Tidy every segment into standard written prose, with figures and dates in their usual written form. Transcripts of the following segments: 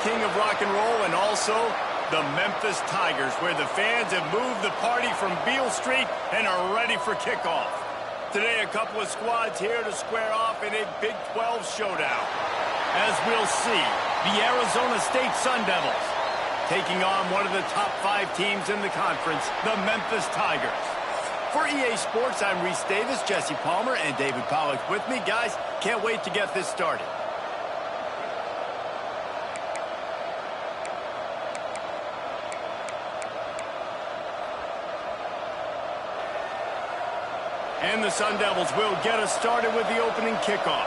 king of rock and roll and also the Memphis Tigers, where the fans have moved the party from Beale Street and are ready for kickoff. Today, a couple of squads here to square off in a Big 12 showdown. As we'll see, the Arizona State Sun Devils taking on one of the top 5 teams in the conference, the Memphis Tigers. For EA Sports, I'm Reese Davis, Jesse Palmer, and David Pollack with me. Guys, can't wait to get this started. And the Sun Devils will get us started with the opening kickoff.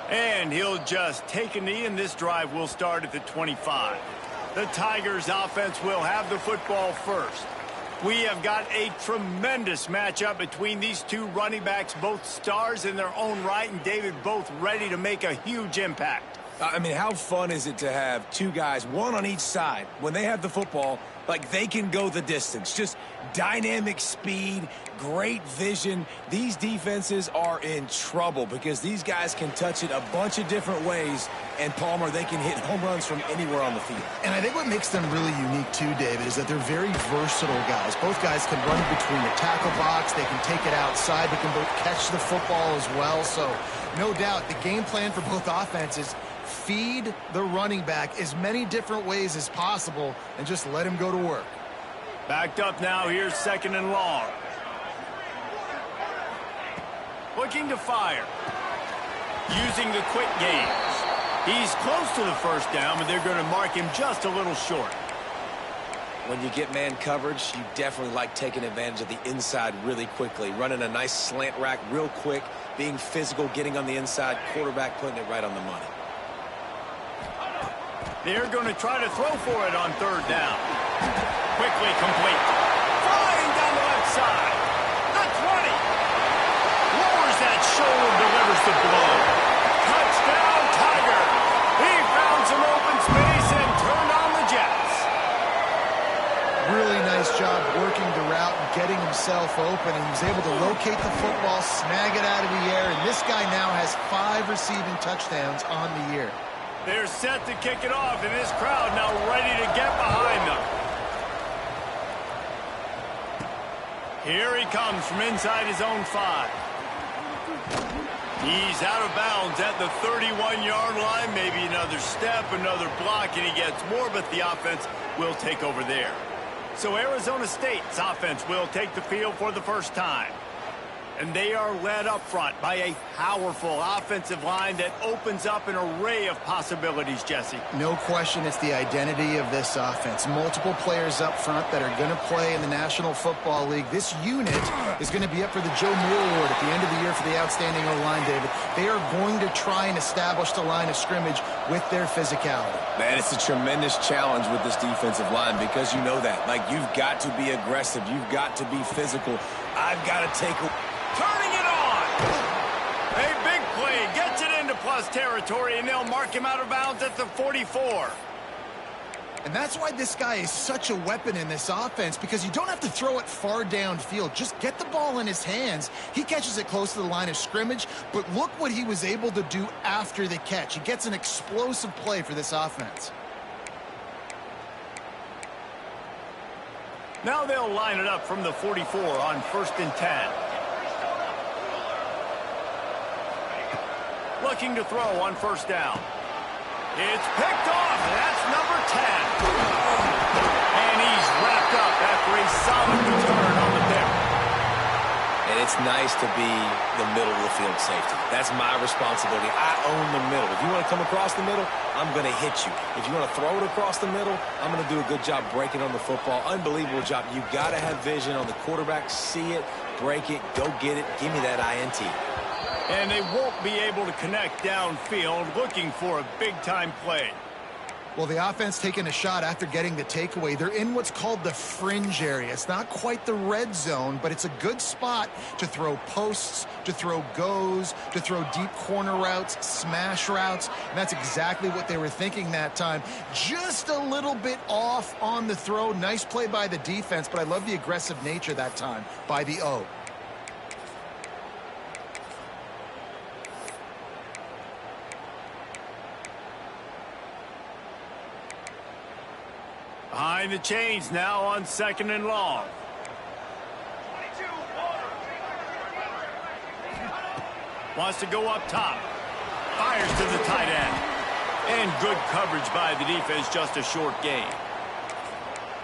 And he'll just take a knee, and this drive will start at the 25. The Tigers offense will have the football first. We have got a tremendous matchup between these two running backs, both stars in their own right, and David, both ready to make a huge impact. I mean, how fun is it to have two guys, one on each side, when they have the football, like they can go the distance. Just dynamic speed, great vision. These defenses are in trouble because these guys can touch it a bunch of different ways, and Palmer, they can hit home runs from anywhere on the field. And I think what makes them really unique too, David, is that they're very versatile guys. Both guys can run between the tackle box, they can take it outside, they can both catch the football as well. So no doubt the game plan for both offenses, feed the running back as many different ways as possible and just let him go to work. Backed up now, here's 2nd and long. Looking to fire. Using the quick gains. He's close to the first down, but they're going to mark him just a little short. When you get man coverage, you definitely like taking advantage of the inside really quickly. Running a nice slant rack real quick, being physical, getting on the inside, quarterback putting it right on the money. They're going to try to throw for it on 3rd down. Quickly complete. Flying down the left side. The 20. Lowers that shoulder, delivers the blow. Touchdown, Tiger. He found some open space and turned on the Jets. Really nice job working the route and getting himself open, and he was able to locate the football, snag it out of the air, and this guy now has 5 receiving touchdowns on the year. They're set to kick it off, and this crowd now ready to get behind them. Here he comes from inside his own 5. He's out of bounds at the 31-yard line. Maybe another step, another block, and he gets more, but the offense will take over there. So Arizona State's offense will take the field for the first time. And they are led up front by a powerful offensive line that opens up an array of possibilities, Jesse. No question it's the identity of this offense. Multiple players up front that are going to play in the National Football League. This unit is going to be up for the Joe Moore Award at the end of the year for the outstanding O-line, David. They are going to try and establish the line of scrimmage with their physicality. Man, it's a tremendous challenge with this defensive line because you know that. Like, you've got to be aggressive. You've got to be physical. I've got to take a... Turning it on. A big play gets it into plus territory, and they'll mark him out of bounds at the 44. And that's why this guy is such a weapon in this offense, because you don't have to throw it far downfield. Just get the ball in his hands. He catches it close to the line of scrimmage, but look what he was able to do after the catch. He gets an explosive play for this offense. Now they'll line it up from the 44 on 1st and 10. Looking to throw on 1st down. It's picked off, and that's number 10. And he's wrapped up after a solid return on the pick. And it's nice to be the middle of the field safety. That's my responsibility. I own the middle. If you want to come across the middle, I'm going to hit you. If you want to throw it across the middle, I'm going to do a good job breaking on the football. Unbelievable job. You've got to have vision on the quarterback. See it, break it, go get it. Give me that INT. And they won't be able to connect downfield, looking for a big-time play. Well, the offense taking a shot after getting the takeaway. They're in what's called the fringe area. It's not quite the red zone, but it's a good spot to throw posts, to throw goes, to throw deep corner routes, smash routes. And that's exactly what they were thinking that time. Just a little bit off on the throw. Nice play by the defense, but I love the aggressive nature that time by the O. Behind the chains now on 2nd and long. Wants to go up top. Fires to the tight end. And good coverage by the defense, just a short gain.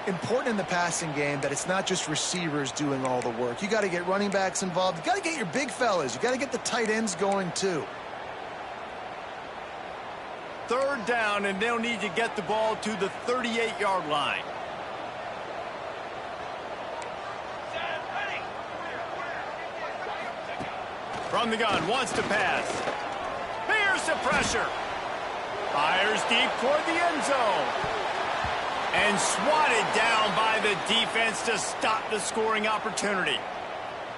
Important in the passing game that it's not just receivers doing all the work. You got to get running backs involved. You got to get your big fellas. You got to get the tight ends going too. 3rd down, and they'll need to get the ball to the 38-yard line. From the gun, wants to pass. Here's the pressure. Fires deep toward the end zone. And swatted down by the defense to stop the scoring opportunity.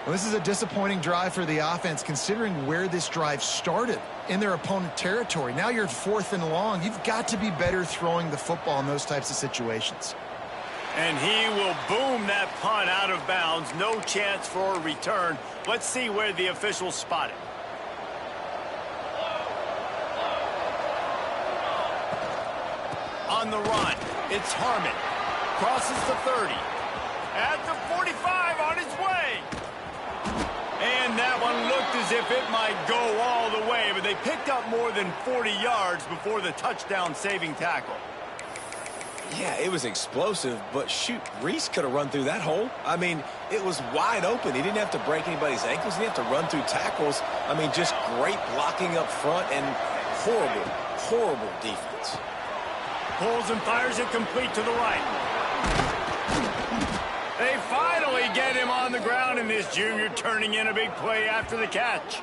Well, this is a disappointing drive for the offense, considering where this drive started in their opponent territory. Now you're 4th and long. You've got to be better throwing the football in those types of situations. And he will boom that punt out of bounds. No chance for a return. Let's see where the officials spot it. On the run, it's Harmon. Crosses the 30. At the 45, on his way. And that one looked as if it might go all the way, but they picked up more than 40 yards before the touchdown-saving tackle. Yeah, it was explosive, but shoot, Reese could have run through that hole. I mean, it was wide open. He didn't have to break anybody's ankles. He didn't have to run through tackles. I mean, just great blocking up front and horrible, horrible defense. Pulls and fires it complete to the right. They finally get him on the ground, and this junior turning in a big play after the catch.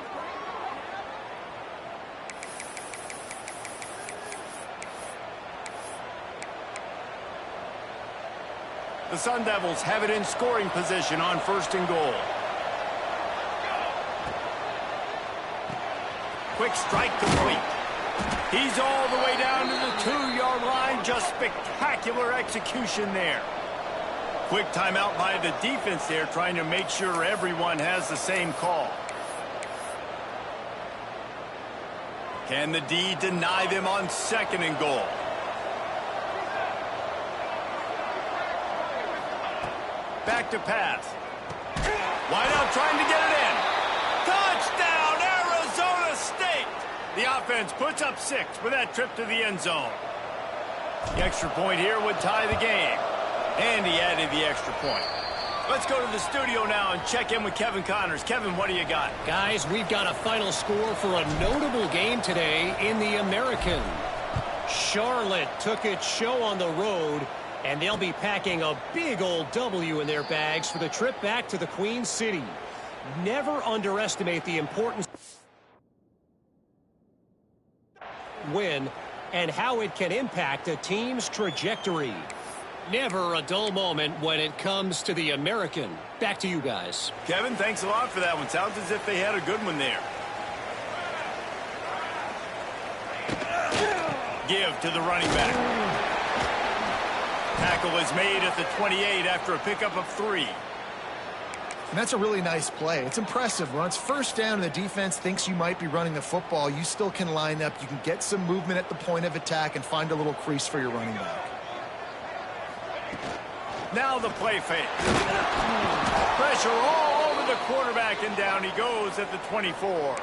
The Sun Devils have it in scoring position on 1st and goal. Quick strike complete. He's all the way down to the 2-yard line. Just spectacular execution there. Quick timeout by the defense there, trying to make sure everyone has the same call. Can the D deny them on 2nd and goal? Back to pass. Wide out trying to get it in. Touchdown, Arizona State! The offense puts up 6 with that trip to the end zone. The extra point here would tie the game. And he added the extra point. Let's go to the studio now and check in with Kevin Connors. Kevin, what do you got? Guys, we've got a final score for a notable game today in the American. Charlotte took its show on the road, and they'll be packing a big old W in their bags for the trip back to the Queen City. Never underestimate the importance win and how it can impact a team's trajectory. Never a dull moment when it comes to the American. Back to you guys. Kevin, thanks a lot for that one. Sounds as if they had a good one there. Give to the running back. Tackle is made at the 28 after a pickup of 3. And that's a really nice play. It's impressive. When it's 1st down and the defense thinks you might be running the football, you still can line up. You can get some movement at the point of attack and find a little crease for your running back. Now the play fake. Pressure all over the quarterback, and down he goes at the 24.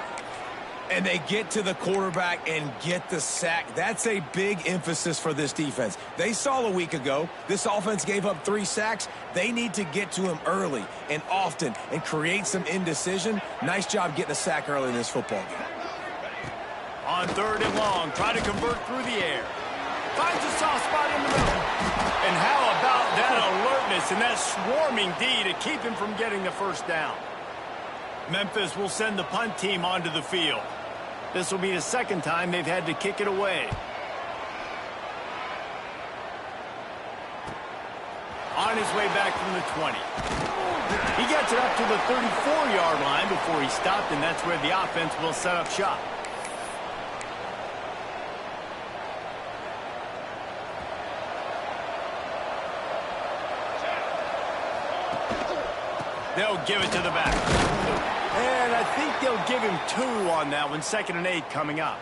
And they get to the quarterback and get the sack. That's a big emphasis for this defense. They saw a week ago, this offense gave up 3 sacks. They need to get to him early and often and create some indecision. Nice job getting a sack early in this football game. On 3rd and long, try to convert through the air. Finds a soft spot in the middle. And how about that alertness and that swarming D to keep him from getting the 1st down? Memphis will send the punt team onto the field. This will be the 2nd time they've had to kick it away. On his way back from the 20. He gets it up to the 34-yard line before he stopped, and that's where the offense will set up shop. They'll give it to the back. And I think they'll give him 2 on that one. 2nd and 8 coming up.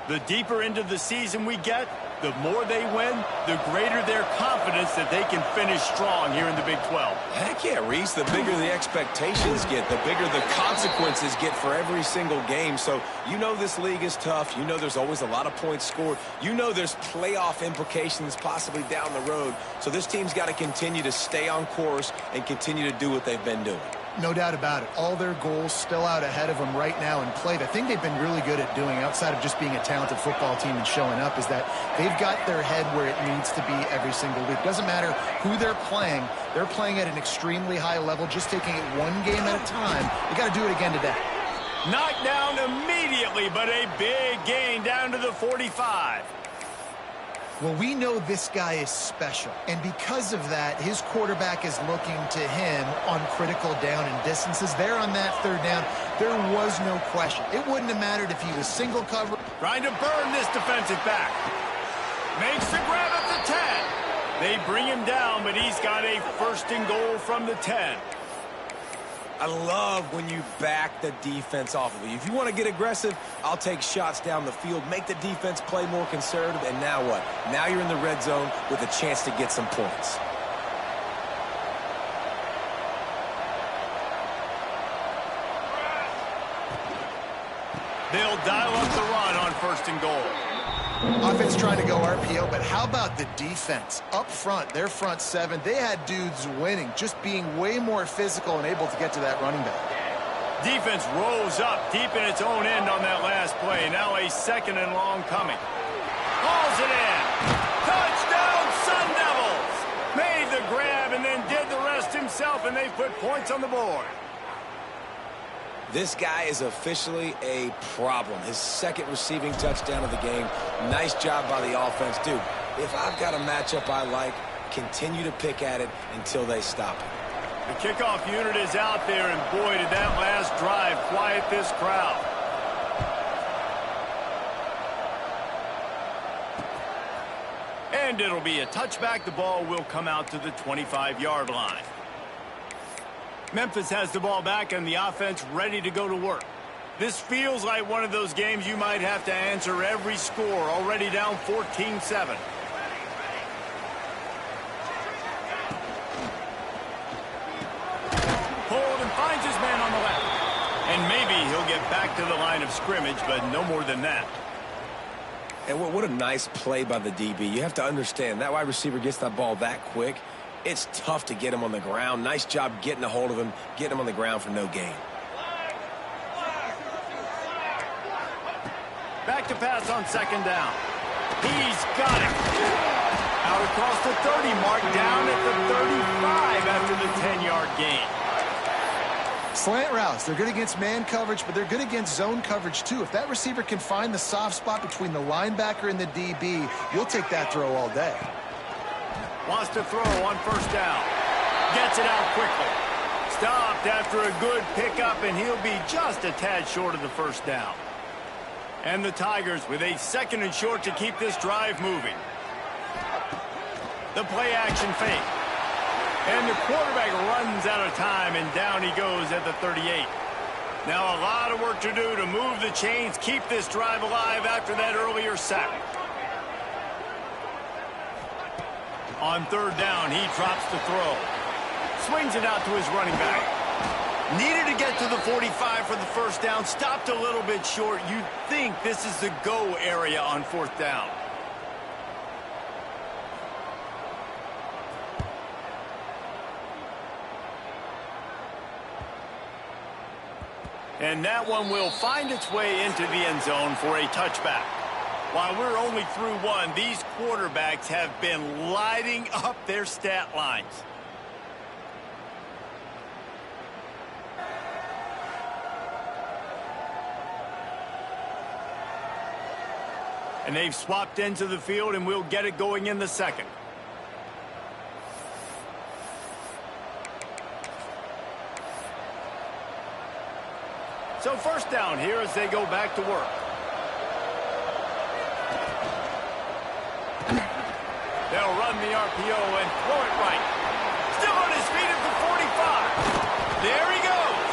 The deeper into the season we get, the more they win, the greater their confidence that they can finish strong here in the Big 12. Heck yeah, Reese. The bigger the expectations get, the bigger the consequences get for every single game. So you know this league is tough. You know there's always a lot of points scored. You know there's playoff implications possibly down the road. So this team's got to continue to stay on course and continue to do what they've been doing. No doubt about it. All their goals still out ahead of them right now in play. The thing they've been really good at doing, outside of just being a talented football team and showing up, is that they've got their head where it needs to be every single week. Doesn't matter who they're playing at an extremely high level, just taking it one game at a time. They got to do it again today. Knocked down immediately, but a big gain down to the 45. Well, we know this guy is special, and because of that, his quarterback is looking to him on critical down and distances. There on that 3rd down, there was no question. It wouldn't have mattered if he was single cover. Trying to burn this defensive back. Makes the grab at the 10. They bring him down, but he's got a 1st and goal from the 10. I love when you back the defense off of you. If you want to get aggressive, I'll take shots down the field, make the defense play more conservative, and now what? Now you're in the red zone with a chance to get some points. They'll dial up the run on 1st and goal. Offense trying to go RPO, but how about the defense? Up front, their front 7, they had dudes winning, just being way more physical and able to get to that running back. Defense rose up deep in its own end on that last play. Now a 2nd and long coming. Hauls it in. Touchdown, Sun Devils! Made the grab and then did the rest himself, and they put points on the board. This guy is officially a problem. His 2nd receiving touchdown of the game. Nice job by the offense. Dude, if I've got a matchup I like, continue to pick at it until they stop it. The kickoff unit is out there, and boy, did that last drive quiet this crowd. And it'll be a touchback. The ball will come out to the 25-yard line. Memphis has the ball back and the offense ready to go to work. This feels like one of those games you might have to answer every score, already down 14-7. Hold and finds his man on the left. And maybe he'll get back to the line of scrimmage, but no more than that. And what a nice play by the DB. You have to understand, that wide receiver gets that ball that quick. It's tough to get him on the ground. Nice job getting a hold of him, getting him on the ground for no gain. Back to pass on 2nd down. He's got it. Out across the 30 mark, down at the 35 after the 10-yard gain. Slant routes, they're good against man coverage, but they're good against zone coverage too. If that receiver can find the soft spot between the linebacker and the DB, you'll take that throw all day. Wants to throw on 1st down. Gets it out quickly. Stopped after a good pickup, and he'll be just a tad short of the 1st down. And the Tigers with a 2nd and short to keep this drive moving. The play action fake. And the quarterback runs out of time, and down he goes at the 38. Now a lot of work to do to move the chains, keep this drive alive after that earlier sack. On 3rd down, he drops the throw. Swings it out to his running back. Needed to get to the 45 for the 1st down. Stopped a little bit short. You'd think this is the go area on 4th down. And that one will find its way into the end zone for a touchback. While we're only through one, these quarterbacks have been lighting up their stat lines. And they've swapped into the field, and we'll get it going in the 2nd. So first down here as they go back to work. They'll run the RPO and throw it right. Still on his feet at the 45. There he goes.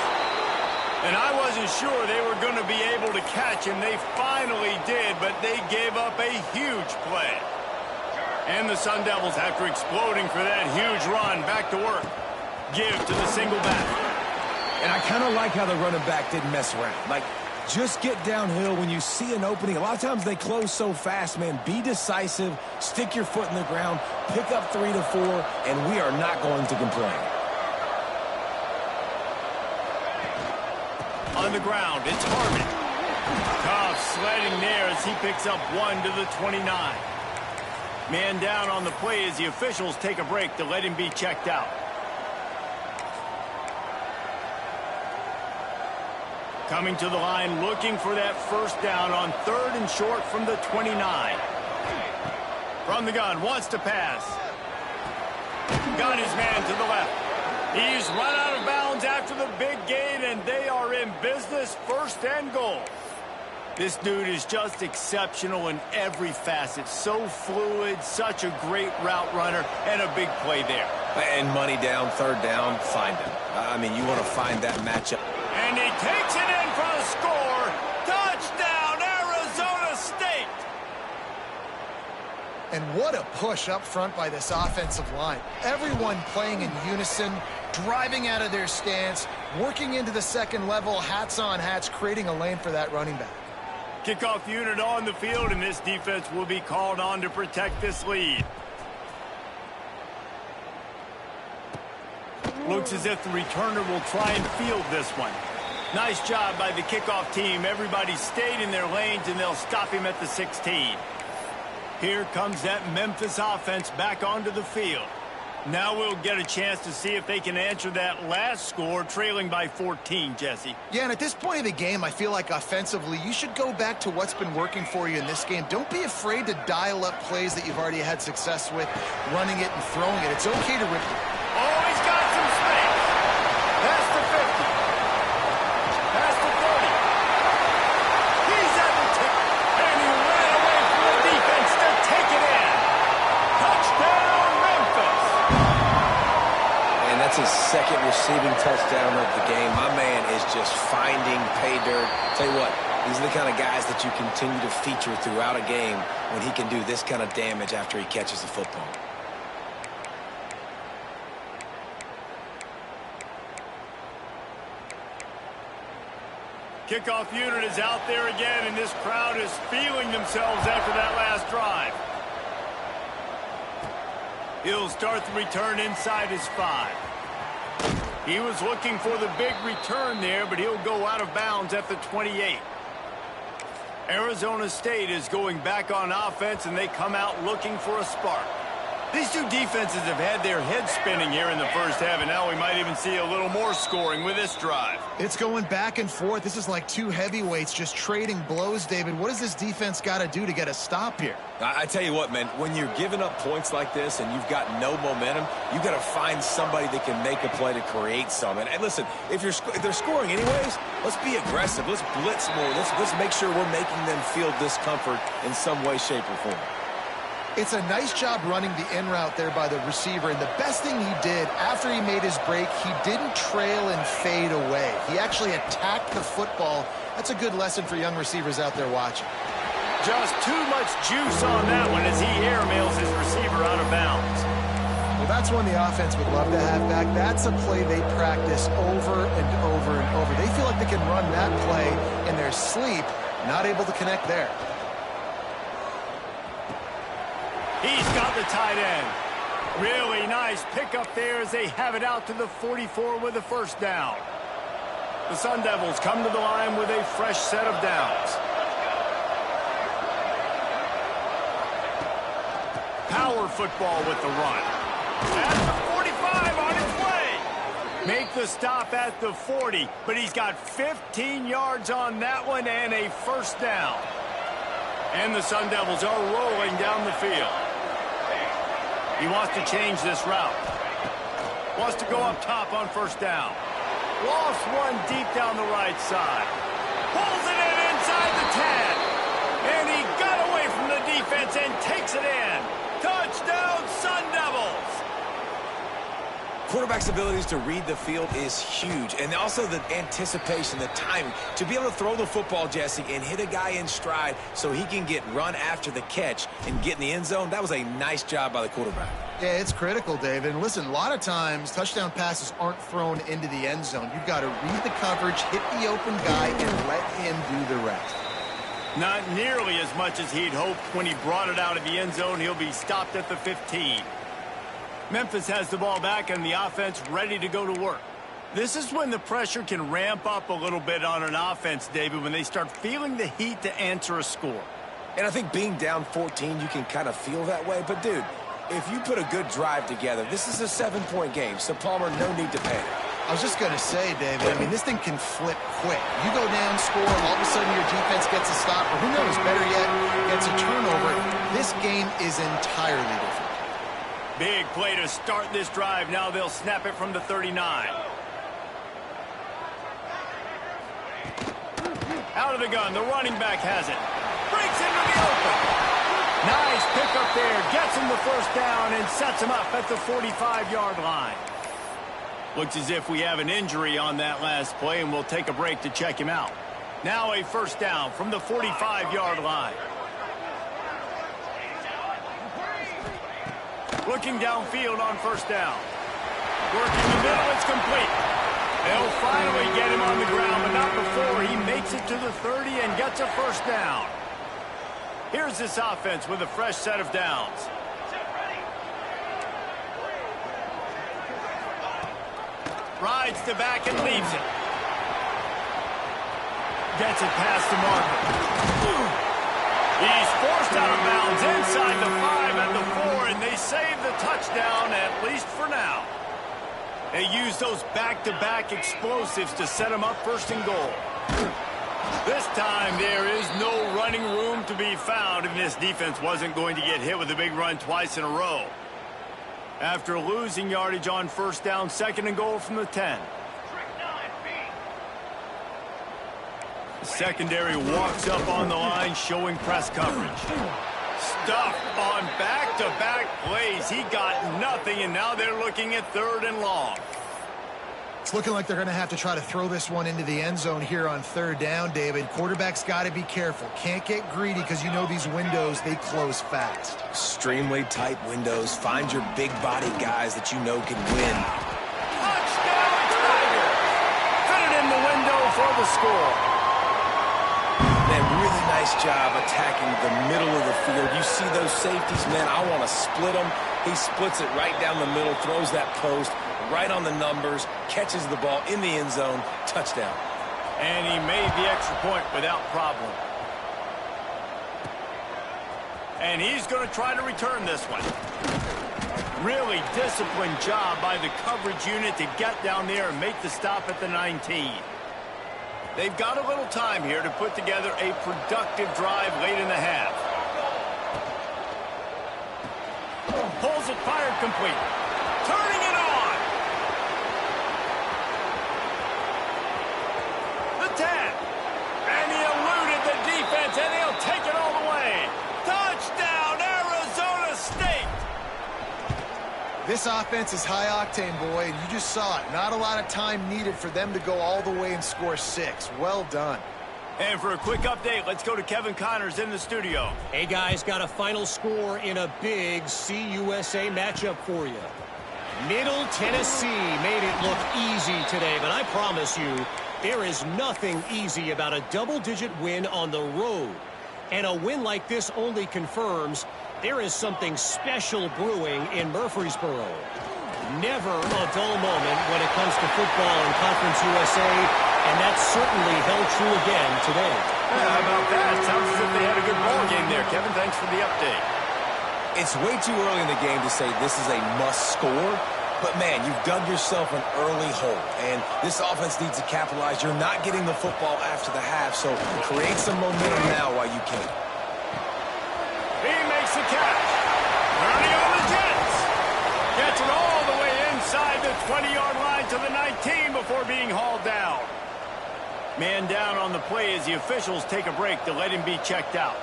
And I wasn't sure they were going to be able to catch him. They finally did, but they gave up a huge play. And the Sun Devils, after exploding for that huge run, back to work. Give to the single back. And I kind of like how the running back didn't mess around. Like, just get downhill when you see an opening. A lot of times they close so fast, man. Be decisive, stick your foot in the ground, pick up 3 to 4, and we are not going to complain. On the ground, it's Harmon. Tough sledding there as he picks up 1 to the 29. Man down on the play as the officials take a break to let him be checked out. Coming to the line, looking for that first down on 3rd and short from the 29. From the gun, wants to pass. Got his man to the left. He's run out of bounds after the big gain, and they are in business, 1st and goal. This dude is just exceptional in every facet. So fluid, such a great route runner, and a big play there. And money down, 3rd down, find him. I mean, you want to find that matchup. And he takes it in for a score. Touchdown, Arizona State. And what a push up front by this offensive line. Everyone playing in unison, driving out of their stance, working into the second level, hats on hats, creating a lane for that running back. Kickoff unit on the field, and this defense will be called on to protect this lead. Looks as if the returner will try and field this one. Nice job by the kickoff team. Everybody stayed in their lanes, and they'll stop him at the 16. Here comes that Memphis offense back onto the field. Now we'll get a chance to see if they can answer that last score, trailing by 14, Jesse. Yeah, and at this point of the game, I feel like offensively, you should go back to what's been working for you in this game. Don't be afraid to dial up plays that you've already had success with, running it and throwing it. It's okay to rip. Oh, he's got some space. That's the 50. That's the 30. He's at the tip. And he ran away from the defense to take it in. Touchdown, Memphis. And that's his 2nd receiving touchdown of the game. My man is just finding pay dirt. Tell you what, these are the kind of guys that you continue to feature throughout a game when he can do this kind of damage after he catches the football. Kickoff unit is out there again, and this crowd is feeling themselves after that last drive. He'll start the return inside his 5. He was looking for the big return there, but he'll go out of bounds at the 28. Arizona State is going back on offense, and they come out looking for a spark. These two defenses have had their heads spinning here in the first half, and now we might even see a little more scoring with this drive. It's going back and forth. This is like two heavyweights just trading blows, David. What does this defense got to do to get a stop here? I tell you what, man, when you're giving up points like this and you've got no momentum, you've got to find somebody that can make a play to create some. And listen, if they're scoring anyways, let's be aggressive. Let's blitz more. Let's make sure we're making them feel discomfort in some way, shape, or form. It's a nice job running the in route there by the receiver, and the best thing he did after he made his break, he didn't trail and fade away. He actually attacked the football. That's a good lesson for young receivers out there watching. Just too much juice on that one as he airmails his receiver out of bounds. Well, that's one the offense would love to have back. That's a play they practice over and over and over. They feel like they can run that play in their sleep, not able to connect there. He's got the tight end. Really nice pickup there as they have it out to the 44 with a first down. The Sun Devils come to the line with a fresh set of downs. Power football with the run. At the 45 on its way. Make the stop at the 40, but he's got 15 yards on that one and a first down. And the Sun Devils are rolling down the field. He wants to change this route. Wants to go up top on first down. Lost one deep down the right side. Pulls it in inside the 10. And he got away from the defense and takes it in. Touchdown, Sun Devils. Quarterback's abilities to read the field is huge. And also the anticipation, the timing. To be able to throw the football, Jesse, and hit a guy in stride so he can get run after the catch and get in the end zone, that was a nice job by the quarterback. Yeah, it's critical, David. And listen, a lot of times touchdown passes aren't thrown into the end zone. You've got to read the coverage, hit the open guy, and let him do the rest. Not nearly as much as he'd hoped when he brought it out of the end zone. He'll be stopped at the 15. Memphis has the ball back and the offense ready to go to work. This is when the pressure can ramp up a little bit on an offense, David, when they start feeling the heat to answer a score. And I think being down 14, you can kind of feel that way. But, dude, if you put a good drive together, this is a 7-point game. So, Palmer, no need to panic. I was just going to say, David, I mean, this thing can flip quick. You go down, score, all of a sudden your defense gets a stop, or who knows, better yet, gets a turnover. This game is entirely different. Big play to start this drive. Now they'll snap it from the 39. Out of the gun, the running back has it. Breaks into the open. Nice pickup there. Gets him the first down and sets him up at the 45-yard line. Looks as if we have an injury on that last play, and we'll take a break to check him out. Now a first down from the 45-yard line. Looking downfield on first down. Working the middle, it's complete. They'll finally get him on the ground, but not before he makes it to the 30 and gets a first down. Here's this offense with a fresh set of downs. Rides to back and leaves it. Gets it past the marker. He's forced out of bounds inside the 5 and the 4, and they save the touchdown, at least for now. They use those back-to-back explosives to set them up first and goal. This time there is no running room to be found, and this defense wasn't going to get hit with a big run twice in a row. After losing yardage on first down, second and goal from the 10. The secondary walks up on the line, showing press coverage. Stuffed on back-to-back plays. He got nothing, and now they're looking at third and long. It's looking like they're going to have to try to throw this one into the end zone here on third down, David. Quarterback's got to be careful. Can't get greedy because you know these windows, they close fast. Extremely tight windows. Find your big body guys that you know can win. Touchdown, Tiger! Put it in the window for the score. Man, really nice job attacking the middle of the field. You see those safeties, man, I want to split them. He splits it right down the middle, throws that post right on the numbers, catches the ball in the end zone, touchdown. And he made the extra point without problem. And he's going to try to return this one. Really disciplined job by the coverage unit to get down there and make the stop at the 19. They've got a little time here to put together a productive drive late in the half. Pulls it, fired, complete. Turning it on. The 10. And he eluded the defense, and he'll take it all the way. Touchdown, Arizona State. This offense is high octane, boy, and you just saw it. Not a lot of time needed for them to go all the way and score 6. Well done. And for a quick update, let's go to Kevin Connors in the studio. Hey, guys, got a final score in a big CUSA matchup for you. Middle Tennessee made it look easy today, but I promise you, there is nothing easy about a double-digit win on the road. And a win like this only confirms there is something special brewing in Murfreesboro. Never a dull moment when it comes to football in Conference USA, and that certainly held true again today. How about that? Sounds as if they had a good ball game there. Kevin, thanks for the update. It's way too early in the game to say this is a must score, but man, you've dug yourself an early hole, and this offense needs to capitalize. You're not getting the football after the half, so create some momentum now while you can. He makes the catch. Running on the Jets. Gets it all the way inside the 20-yard line to the 19 before being hauled down. Man down on the play as the officials take a break to let him be checked out.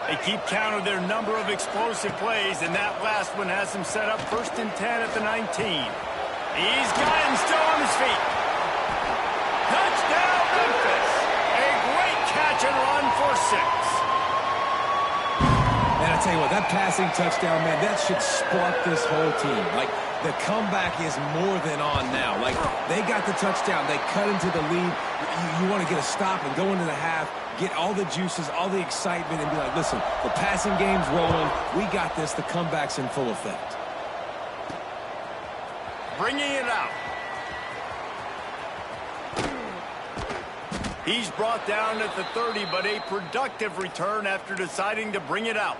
They keep count of their number of explosive plays, and that last one has him set up 1st and 10 at the 19. He's got him still on his feet. Touchdown, Memphis. A great catch and run for 6. Man, I tell you what, that passing touchdown, man, that should spark this whole team. Like, the comeback is more than on now. Like, they got the touchdown. They cut into the lead. You want to get a stop and go into the half, get all the juices, all the excitement, and be like, listen, the passing game's rolling. We got this. The comeback's in full effect. Bringing it out. He's brought down at the 30, but a productive return after deciding to bring it out.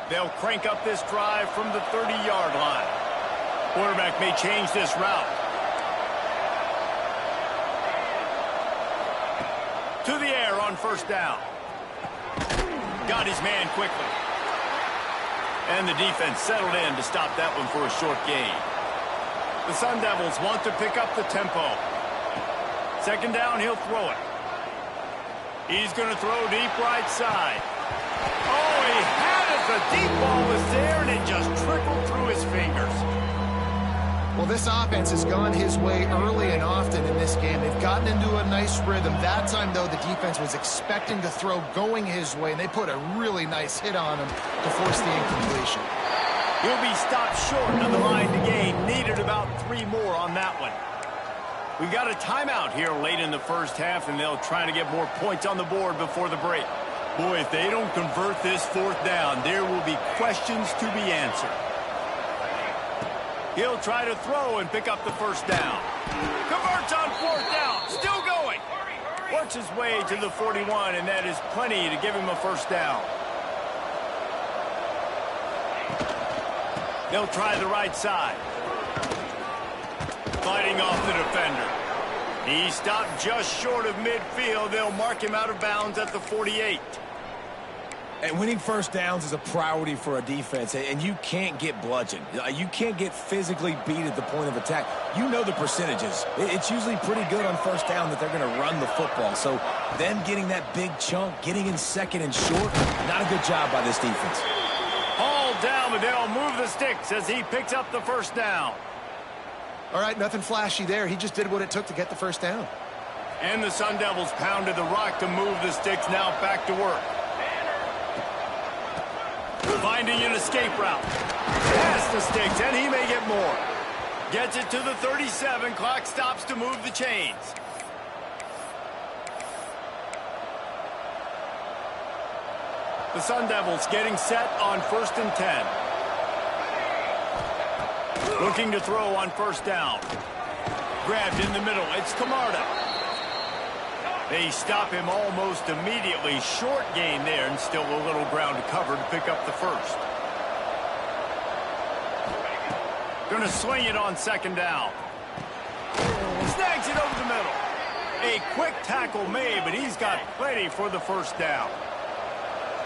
They'll crank up this drive from the 30-yard line. Quarterback may change this route. To the air on 1st down. Got his man quickly. And the defense settled in to stop that one for a short gain. The Sun Devils want to pick up the tempo. 2nd down, he'll throw it. He's going to throw deep right side. Oh, he had it. The deep ball was there, and it just trickled through his fingers. Well, this offense has gone his way early and often in this game. They've gotten into a nice rhythm. That time, though, the defense was expecting to throw going his way, and they put a really nice hit on him to force the incompletion. He'll be stopped short of the line to gain. Needed about 3 more on that one. We've got a timeout here late in the 1st half, and they'll try to get more points on the board before the break. Boy, if they don't convert this 4th down, there will be questions to be answered. He'll try to throw and pick up the 1st down. Converts on 4th down. Still going. Works his way to the 41, and that is plenty to give him a 1st down. They'll try the right side. Fighting off the defender. He stopped just short of midfield. They'll mark him out of bounds at the 48. And winning 1st downs is a priority for a defense, and you can't get bludgeoned. You can't get physically beat at the point of attack. You know the percentages. It's usually pretty good on 1st down that they're going to run the football. So them getting that big chunk, getting in 2nd and short, not a good job by this defense. Hauled down, but they'll move the sticks as he picks up the 1st down. All right, nothing flashy there. He just did what it took to get the 1st down. And the Sun Devils pounded the rock to move the sticks. Now back to work. Finding an escape route. Past the sticks, and he may get more. Gets it to the 37. Clock stops to move the chains. The Sun Devils getting set on 1st and 10. Looking to throw on 1st down. Grabbed in the middle. It's Camarda. They stop him almost immediately. Short gain there, and still a little ground to cover to pick up the 1st. Going to swing it on 2nd down. Snags it over the middle. A quick tackle made, but he's got plenty for the 1st down.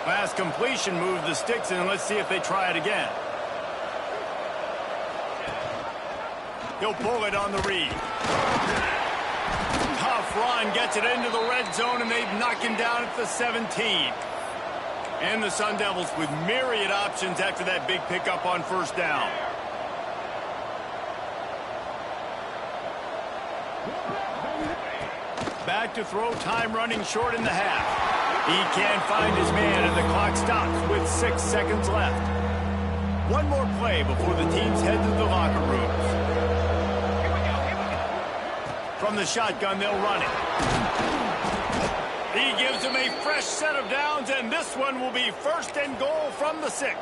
Last completion moved the sticks, and let's see if they try it again. He'll pull it on the read. Tough run, gets it into the red zone, and they've knocked him down at the 17. And the Sun Devils with myriad options after that big pickup on 1st down. Back to throw, time running short in the half. He can't find his man, and the clock stops with 6 seconds left. One more play before the teams head to the locker rooms. From the shotgun, they'll run it. He gives them a fresh set of downs, and this one will be 1st and goal from the 6.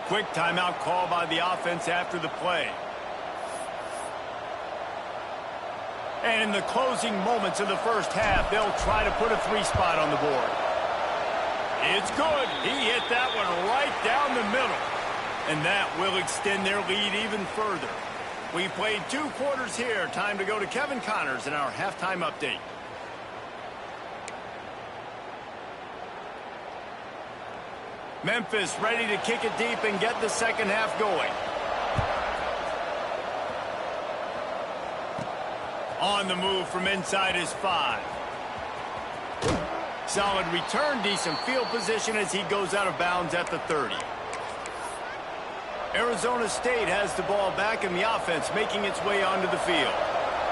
Quick timeout call by the offense after the play. And in the closing moments of the 1st half, they'll try to put a 3-spot on the board. It's good. He hit that one right down the middle. And that will extend their lead even further. We played 2 quarters here. Time to go to Kevin Connors in our halftime update. Memphis ready to kick it deep and get the 2nd half going. On the move from inside his 5. Solid return, decent field position as he goes out of bounds at the 30. Arizona State has the ball back in the offense, making its way onto the field.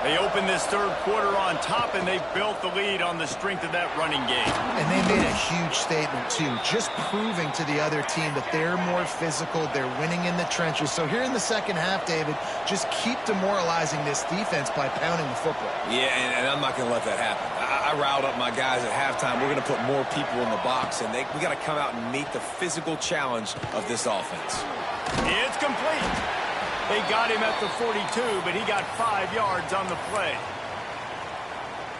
They open this third quarter on top, and they built the lead on the strength of that running game. And they made a huge statement, too, just proving to the other team that they're more physical, they're winning in the trenches. So here in the second half, David, just keep demoralizing this defense by pounding the football. Yeah, and I'm not going to let that happen. I riled up my guys at halftime. We're going to put more people in the box, and we got to come out and meet the physical challenge of this offense. It's complete. They got him at the 42, but he got 5 yards on the play.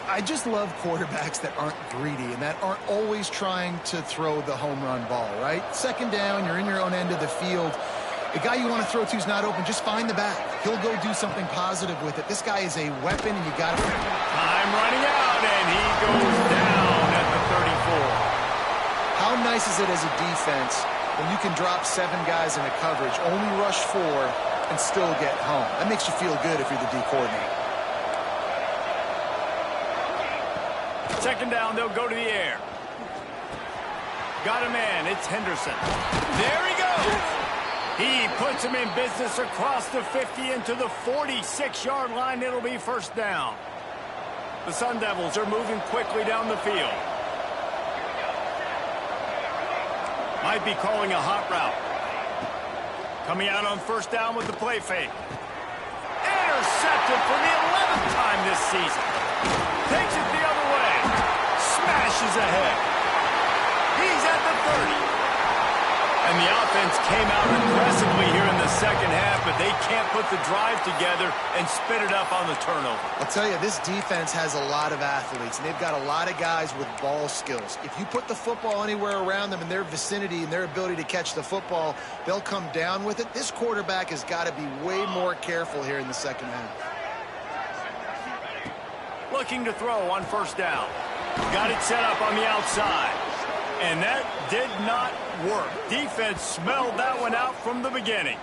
I just love quarterbacks that aren't greedy and that aren't always trying to throw the home run ball, right? Second down, you're in your own end of the field. The guy you want to throw to is not open. Just find the back. He'll go do something positive with it. This guy is a weapon, and you got to... Time running out, and he goes down at the 34. How nice is it as a defense when you can drop 7 guys in a coverage, only rush 4, and still get home? That makes you feel good if you're the D coordinator. Second down, they'll go to the air. Got a man, it's Henderson. There he goes. He puts him in business across the 50 into the 46-yard line. It'll be first down. The Sun Devils are moving quickly down the field. Might be calling a hot route. Coming out on first down with the play fake. Intercepted for the 11th time this season. Takes it the other way. Smashes ahead. He's at the 30. And the offense came out aggressively here in the second half, but they can't put the drive together and spit it up on the turnover. I'll tell you, this defense has a lot of athletes, and they've got a lot of guys with ball skills. If you put the football anywhere around them in their vicinity and their ability to catch the football, they'll come down with it. This quarterback has got to be way more careful here in the second half. Looking to throw on first down. Got it set up on the outside. And that did not work. Defense smelled that one out from the beginning.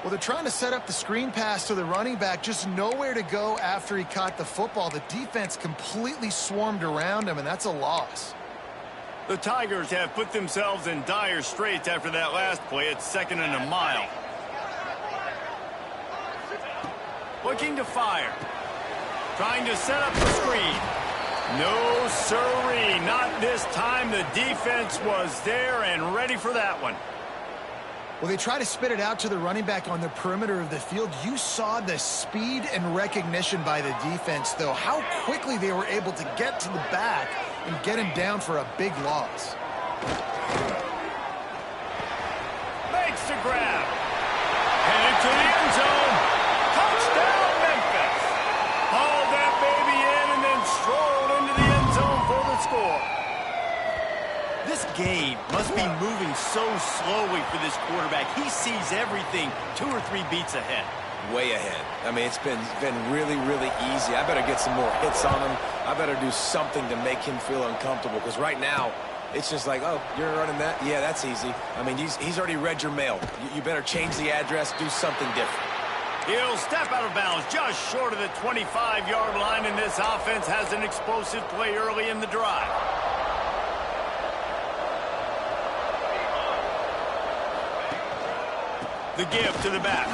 Well, they're trying to set up the screen pass to the running back, just nowhere to go after he caught the football. The defense completely swarmed around him, and that's a loss. The Tigers have put themselves in dire straits after that last play. It's 2nd and a mile. Looking to fire. Trying to set up the screen. No, sirree, not this time. The defense was there and ready for that one. Well, they try to spit it out to the running back on the perimeter of the field. You saw the speed and recognition by the defense, though. How quickly they were able to get to the back and get him down for a big loss. Makes the grab. Headed to the end zone. Touchdown, Memphis. Hauled that baby in and then strolled into the end zone for the score. This game must be moving so slowly for this quarterback. He sees everything 2 or 3 beats ahead. Way ahead. I mean, it's been really, really easy. I better get some more hits on him. I better do something to make him feel uncomfortable, because right now, it's just like, oh, you're running that? Yeah, that's easy. I mean, he's already read your mail. You better change the address, do something different. He'll step out of bounds just short of the 25-yard line, and this offense has an explosive play early in the drive. The give to the back.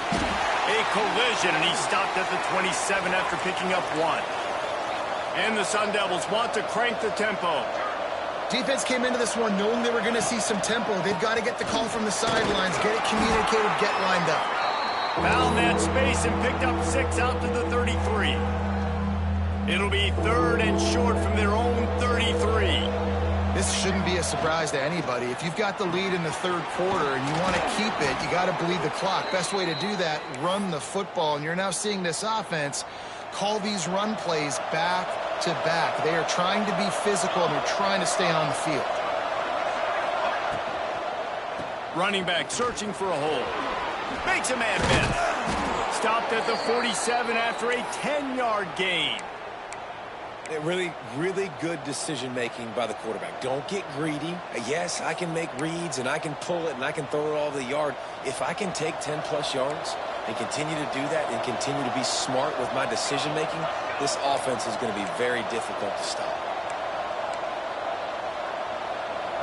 A collision, and he stopped at the 27 after picking up 1. And the Sun Devils want to crank the tempo. Defense came into this one knowing they were going to see some tempo. They've got to get the call from the sidelines, get it communicated, get lined up. Found that space and picked up 6 out to the 33. It'll be 3rd and short from their own 33. This shouldn't be a surprise to anybody. If you've got the lead in the third quarter and you want to keep it, you got to bleed the clock. Best way to do that, run the football. And you're now seeing this offense call these run plays back to back. They are trying to be physical, and they're trying to stay on the field. Running back searching for a hole. Makes a man miss. Stopped at the 47 after a 10-yard gain. Really, really good decision-making by the quarterback. Don't get greedy. Yes, I can make reads, and I can pull it, and I can throw it all over the yard. If I can take 10-plus yards and continue to do that and continue to be smart with my decision-making, this offense is going to be very difficult to stop.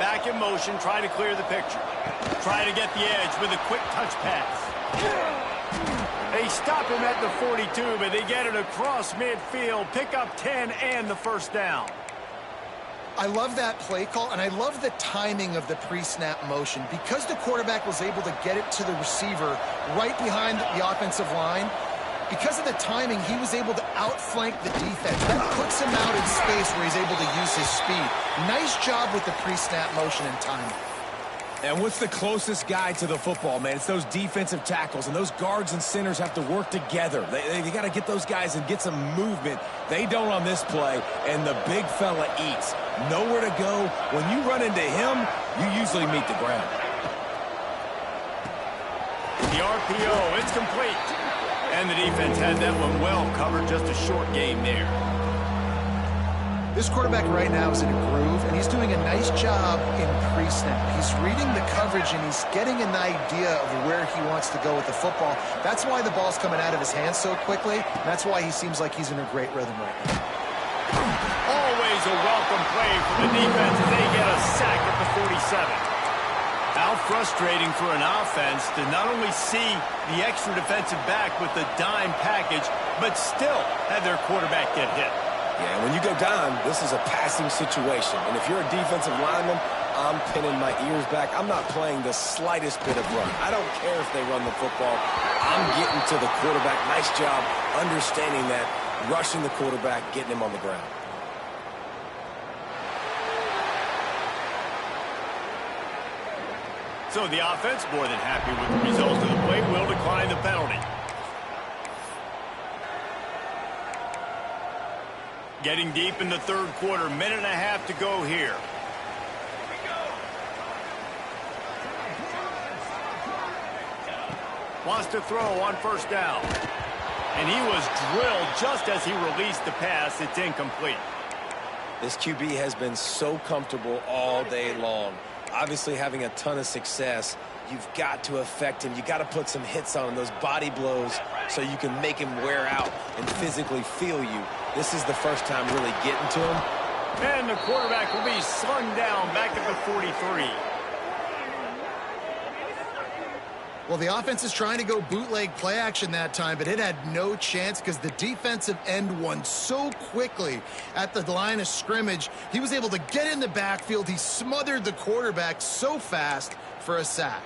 Back in motion, trying to clear the picture. Trying to get the edge with a quick touch pass. They stop him at the 42, but they get it across midfield. Pick up 10 and the first down. I love that play call, and I love the timing of the pre-snap motion. Because the quarterback was able to get it to the receiver right behind the offensive line, because of the timing, he was able to outflank the defense. That puts him out in space where he's able to use his speed. Nice job with the pre-snap motion and timing. And what's the closest guy to the football, man? It's those defensive tackles, and those guards and centers have to work together. They got to get those guys and get some movement. They don't on this play, and the big fella eats. Nowhere to go. When you run into him, you usually meet the ground. The RPO, it's complete. And the defense had that one well covered, just a short game there. This quarterback right now is in a groove, and he's doing a nice job in pre-snap. He's reading the coverage, and he's getting an idea of where he wants to go with the football. That's why the ball's coming out of his hands so quickly, and that's why he seems like he's in a great rhythm right now. Always a welcome play for the defense as they get a sack at the 47. How frustrating for an offense to not only see the extra defensive back with the dime package, but still have their quarterback get hit. Yeah, when you go down, this is a passing situation. And if you're a defensive lineman, I'm pinning my ears back. I'm not playing the slightest bit of run. I don't care if they run the football. I'm getting to the quarterback. Nice job understanding that, rushing the quarterback, getting him on the ground. So the offense, more than happy with the result of the play, will decline the penalty. Getting deep in the third quarter, minute and a half to go here. Wants to throw on first down. And he was drilled just as he released the pass. It's incomplete. This QB has been so comfortable all day long. Obviously having a ton of success. You've got to affect him. You got to put some hits on him, those body blows, so you can make him wear out and physically feel you. This is the first time really getting to him. And the quarterback will be slung down back at the 43. Well, the offense is trying to go bootleg play action that time, but it had no chance because the defensive end won so quickly at the line of scrimmage. He was able to get in the backfield. He smothered the quarterback so fast for a sack.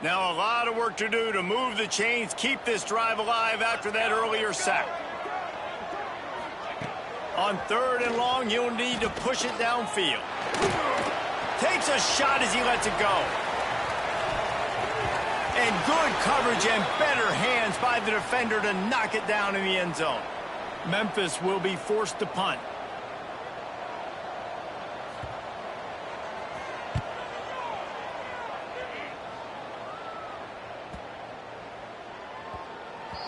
Now a lot of work to do to move the chains, keep this drive alive after that earlier sack. On third and long, you'll need to push it downfield. Takes a shot as he lets it go. And good coverage and better hands by the defender to knock it down in the end zone. Memphis will be forced to punt.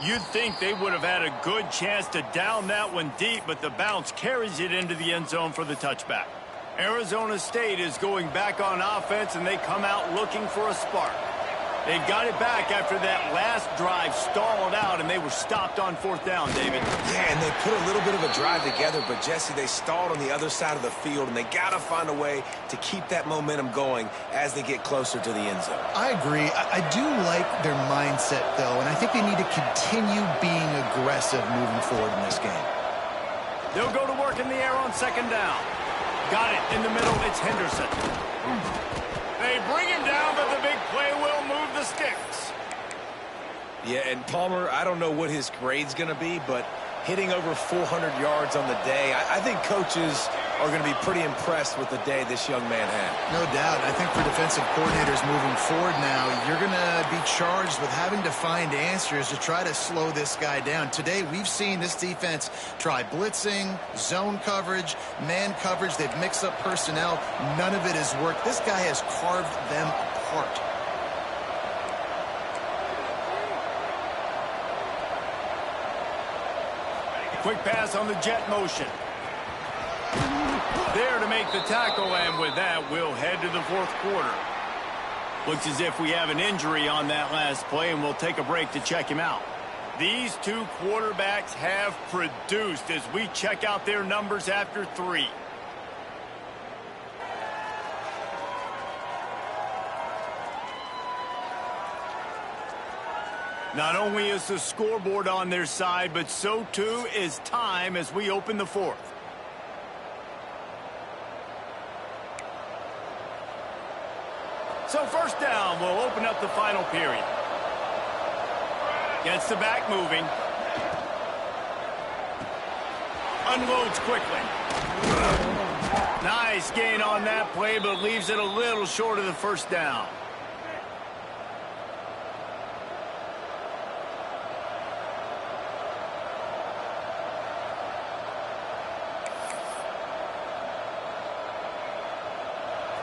You'd think they would have had a good chance to down that one deep, but the bounce carries it into the end zone for the touchback. Arizona State is going back on offense, and they come out looking for a spark. They got it back after that last drive stalled out, and they were stopped on fourth down, David. Yeah, and they put a little bit of a drive together, but, Jesse, they stalled on the other side of the field, and they got to find a way to keep that momentum going as they get closer to the end zone. I agree. I do like their mindset, though, and I think they need to continue being aggressive moving forward in this game. They'll go to work in the air on second down. Got it in the middle. It's Henderson. They bring him down, but the big play will move the sticks. Yeah, and Palmer, I don't know what his grade's going to be, but hitting over 400 yards on the day, I think coaches are going to be pretty impressed with the day this young man had. No doubt. I think for defensive coordinators moving forward now, you're going to be charged with having to find answers to try to slow this guy down. Today, we've seen this defense try blitzing, zone coverage, man coverage. They've mixed up personnel. None of it has worked. This guy has carved them apart. Quick pass on the jet motion. There to make the tackle, and with that, we'll head to the fourth quarter. Looks as if we have an injury on that last play, and we'll take a break to check him out. These two quarterbacks have produced as we check out their numbers after 3. Not only is the scoreboard on their side, but so too is time as we open the 4th. So first down, we'll open up the final period. Gets the back moving. Unloads quickly. Nice gain on that play, but leaves it a little short of the first down.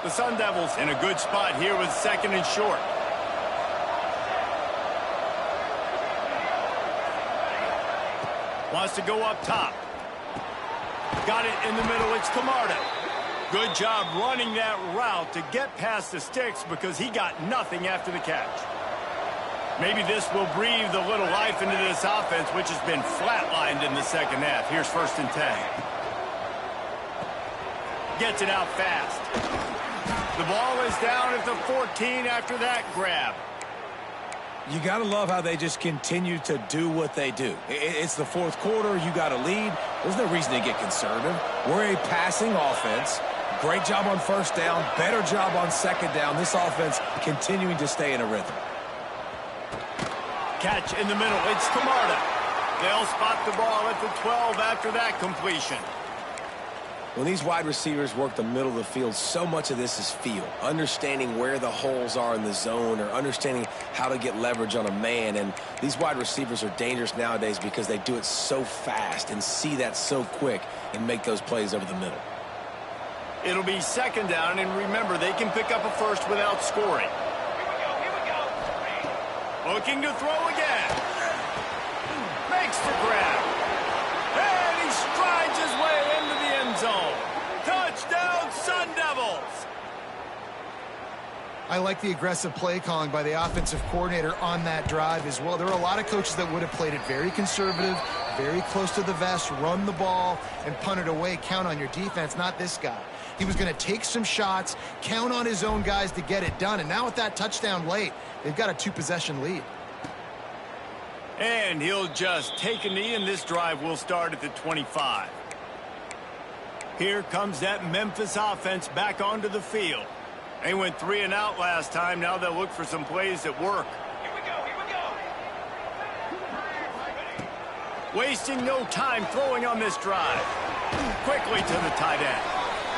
The Sun Devils in a good spot here with 2nd and short. Wants to go up top. Got it in the middle. It's Camarda. Good job running that route to get past the sticks because he got nothing after the catch. Maybe this will breathe a little life into this offense, which has been flatlined in the second half. Here's 1st and 10. Gets it out fast. The ball is down at the 14 after that grab. You got to love how they just continue to do what they do. It's the 4th quarter. You got a lead. There's no reason to get conservative. We're a passing offense. Great job on 1st down. Better job on 2nd down. This offense continuing to stay in a rhythm. Catch in the middle. It's Camarda. They'll spot the ball at the 12 after that completion. When these wide receivers work the middle of the field, so much of this is feel. Understanding where the holes are in the zone or understanding how to get leverage on a man. And these wide receivers are dangerous nowadays because they do it so fast and see that so quick and make those plays over the middle. It'll be 2nd down, and remember, they can pick up a first without scoring. Here we go. Looking to throw again. Makes the grab. And he strides his way into the end zone. Touchdown, Sun Devils! I like the aggressive play calling by the offensive coordinator on that drive as well. There are a lot of coaches that would have played it very conservative, very close to the vest, run the ball, and punt it away. Count on your defense, not this guy. He was going to take some shots, count on his own guys to get it done. And now with that touchdown late, they've got a 2-possession lead. And he'll just take a knee, and this drive will start at the 25. Here comes that Memphis offense back onto the field. They went 3 and out last time. Now they'll look for some plays that work. Here we go. Wasting no time throwing on this drive. Quickly to the tight end.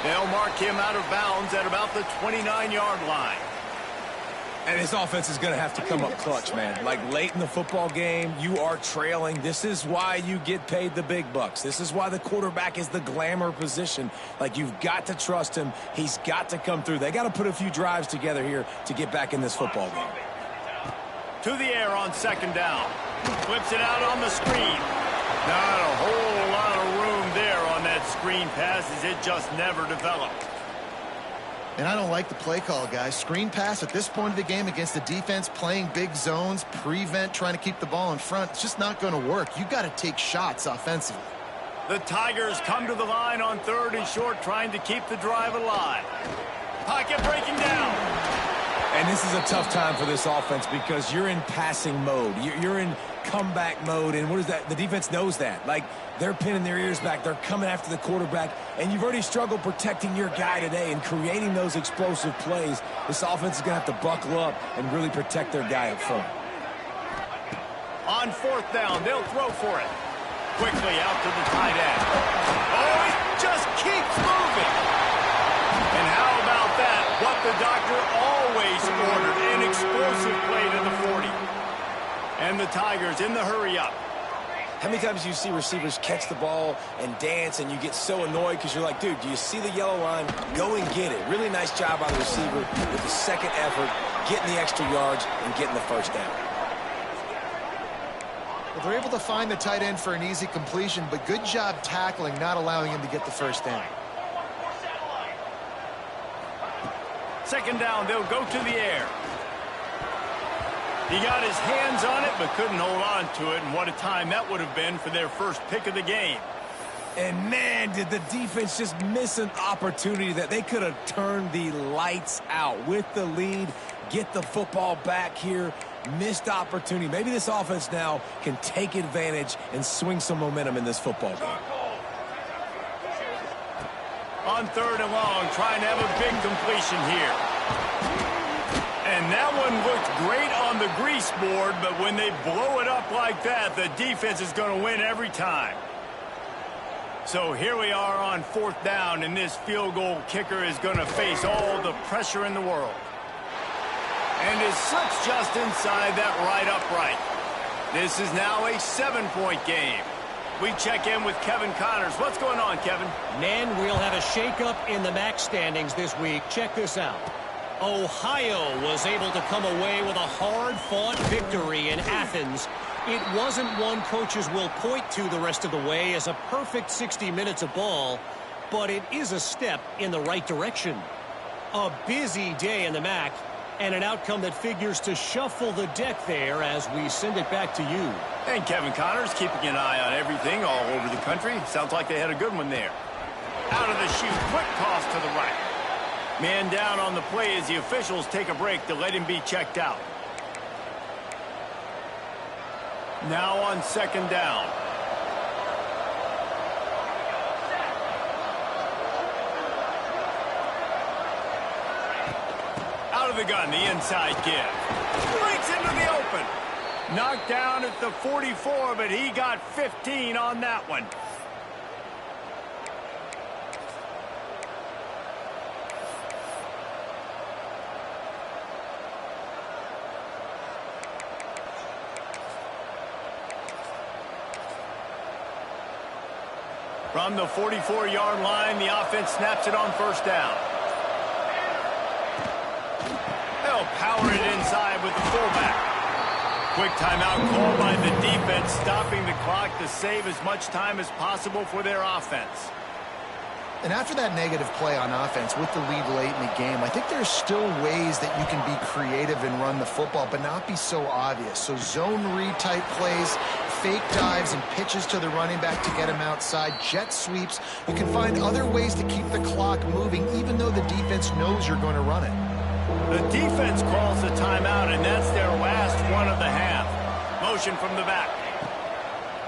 They'll mark him out of bounds at about the 29-yard line. And this offense is going to have to come up clutch, man. Like late in the football game, you are trailing. This is why you get paid the big bucks. This is why the quarterback is the glamour position. Like, you've got to trust him. He's got to come through. They got to put a few drives together here to get back in this football game. To the air on 2nd down. Flips it out on the screen. Not a whole lot of room there on that screen pass as it just never developed. And I don't like the play call, guys. Screen pass at this point of the game against the defense playing big zones, prevent, trying to keep the ball in front. It's just not going to work. You've got to take shots offensively. The Tigers come to the line on 3rd and short, trying to keep the drive alive. Pocket breaking down. And this is a tough time for this offense because you're in passing mode. You're in comeback mode, and what is that? The defense knows that. Like, they're pinning their ears back. They're coming after the quarterback, and you've already struggled protecting your guy today and creating those explosive plays. This offense is going to have to buckle up and really protect their guy up front. On 4th down, they'll throw for it. Quickly out to the tight end. Oh, he just keeps moving. And how about that? What the doctor always ordered, an explosive play to the 40. And the Tigers in the hurry-up. How many times do you see receivers catch the ball and dance and you get so annoyed because you're like, dude, do you see the yellow line? Go and get it. Really nice job by the receiver with the second effort, getting the extra yards and getting the 1st down. Well, they're able to find the tight end for an easy completion, but good job tackling, not allowing him to get the 1st down. Second down, they'll go to the air. He got his hands on it, but couldn't hold on to it, and what a time that would have been for their first pick of the game. And, man, did the defense just miss an opportunity that they could have turned the lights out with the lead, get the football back here, missed opportunity. Maybe this offense now can take advantage and swing some momentum in this football game. On third and long, trying to have a big completion here. And that one looked great on the grease board, but when they blow it up like that, the defense is going to win every time. So here we are on fourth down, and this field goal kicker is going to face all the pressure in the world. And it slips just inside that right upright. This is now a 7-point game. We check in with Kevin Connors. What's going on, Kevin? Men, we'll have a shakeup in the MAC standings this week. Check this out. Ohio was able to come away with a hard-fought victory in Athens. It wasn't one coaches will point to the rest of the way as a perfect 60 minutes of ball, but it is a step in the right direction. A busy day in the MAC, and an outcome that figures to shuffle the deck there as we send it back to you. And Kevin Connors keeping an eye on everything all over the country. Sounds like they had a good one there. Out of the chute, quick toss to the right. Man down on the play as the officials take a break to let him be checked out. Now on second down. Out of the gun, the inside give. Breaks into the open. Knocked down at the 44, but he got 15 on that one. From the 44-yard line, the offense snaps it on first down. They'll power it inside with the fullback. Quick timeout called by the defense, stopping the clock to save as much time as possible for their offense. And after that negative play on offense with the lead late in the game, I think there's still ways that you can be creative and run the football, but not be so obvious. So zone read type plays, fake dives and pitches to the running back to get him outside, jet sweeps. You can find other ways to keep the clock moving, even though the defense knows you're going to run it. The defense calls a timeout, and that's their last one of the half. Motion from the back.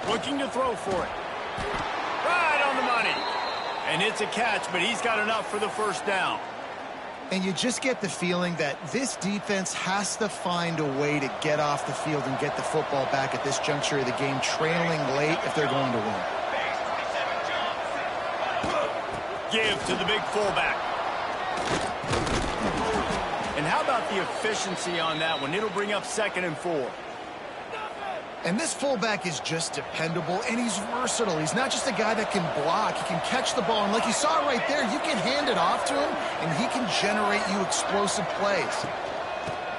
Looking to throw for it. Right on the money. And it's a catch, but he's got enough for the first down. And you just get the feeling that this defense has to find a way to get off the field and get the football back at this juncture of the game, trailing late if they're going to win. Give to the big fullback. And how about the efficiency on that one? It'll bring up 2nd and 4. And this fullback is just dependable, and he's versatile. He's not just a guy that can block. He can catch the ball, and like you saw right there, you can hand it off to him, and he can generate you explosive plays.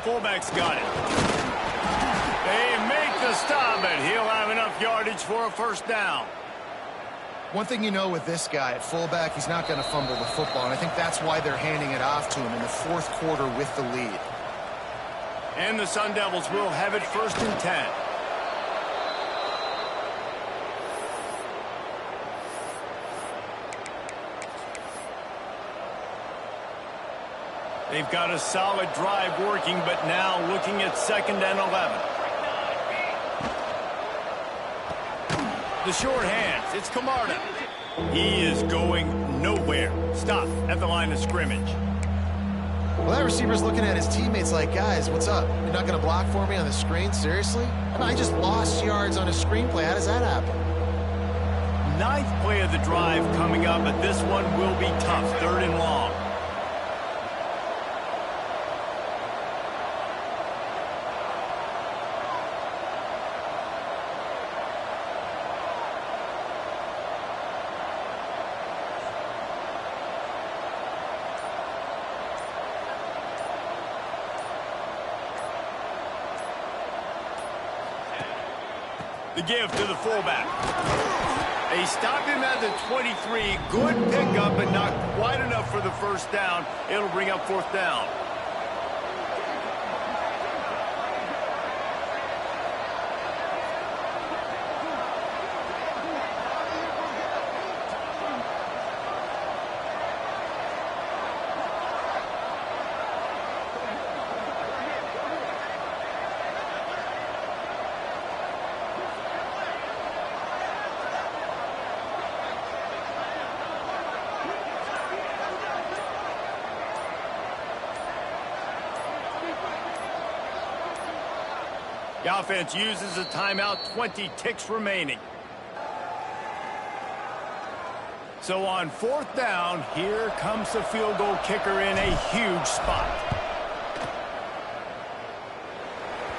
Fullback's got it. They make the stop, but he'll have enough yardage for a first down. One thing you know with this guy at fullback, he's not going to fumble the football, and I think that's why they're handing it off to him in the fourth quarter with the lead. And the Sun Devils will have it 1st and 10. They've got a solid drive working, but now looking at 2nd and 11. The short hands, it's Camarda. He is going nowhere. Stop at the line of scrimmage. Well, that receiver's looking at his teammates like, guys, what's up? You're not going to block for me on the screen? Seriously? And I just lost yards on a screenplay. How does that happen? 9th play of the drive coming up, but this one will be tough. 3rd and long. The give to the fullback. They stop him at the 23. Good pickup, but not quite enough for the first down. It'll bring up fourth down. The offense uses a timeout, 20 ticks remaining. So on fourth down, here comes the field goal kicker in a huge spot.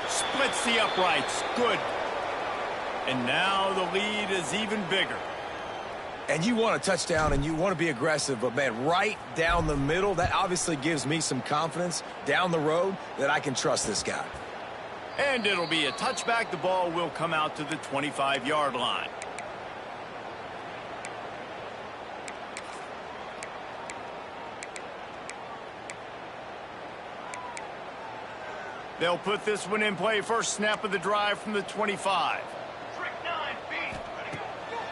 Splits the uprights. Good. And now the lead is even bigger. And you want a touchdown and you want to be aggressive, but, man, right down the middle, that obviously gives me some confidence down the road that I can trust this guy. And it'll be a touchback. The ball will come out to the 25-yard line. They'll put this one in play. First snap of the drive from the 25.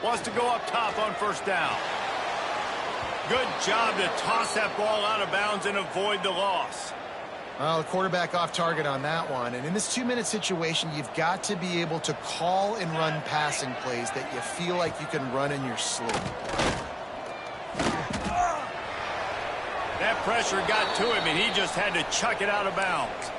Wants to go up top on first down. Good job to toss that ball out of bounds and avoid the loss. Well, the quarterback off target on that one. And in this 2-minute situation, you've got to be able to call and run passing plays that you feel like you can run in your sleep. That pressure got to him, and he just had to chuck it out of bounds.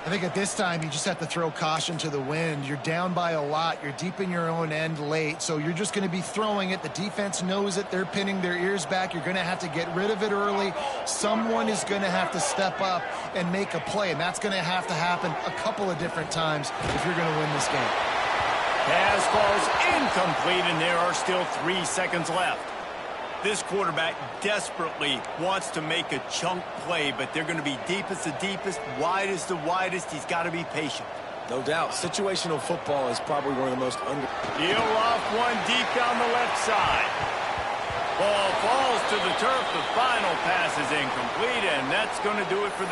I think at this time, you just have to throw caution to the wind. You're down by a lot. You're deep in your own end late, so you're just going to be throwing it. The defense knows it. They're pinning their ears back. You're going to have to get rid of it early. Someone is going to have to step up and make a play, and that's going to have to happen a couple of different times if you're going to win this game. Pass falls incomplete, and there are still 3 seconds left. This quarterback desperately wants to make a chunk play, but they're going to be deepest the deepest, widest the widest. He's got to be patient. No doubt. Situational football is probably one of the most under... Deal off one deep down the left side. Ball falls to the turf. The final pass is incomplete, and that's going to do it for the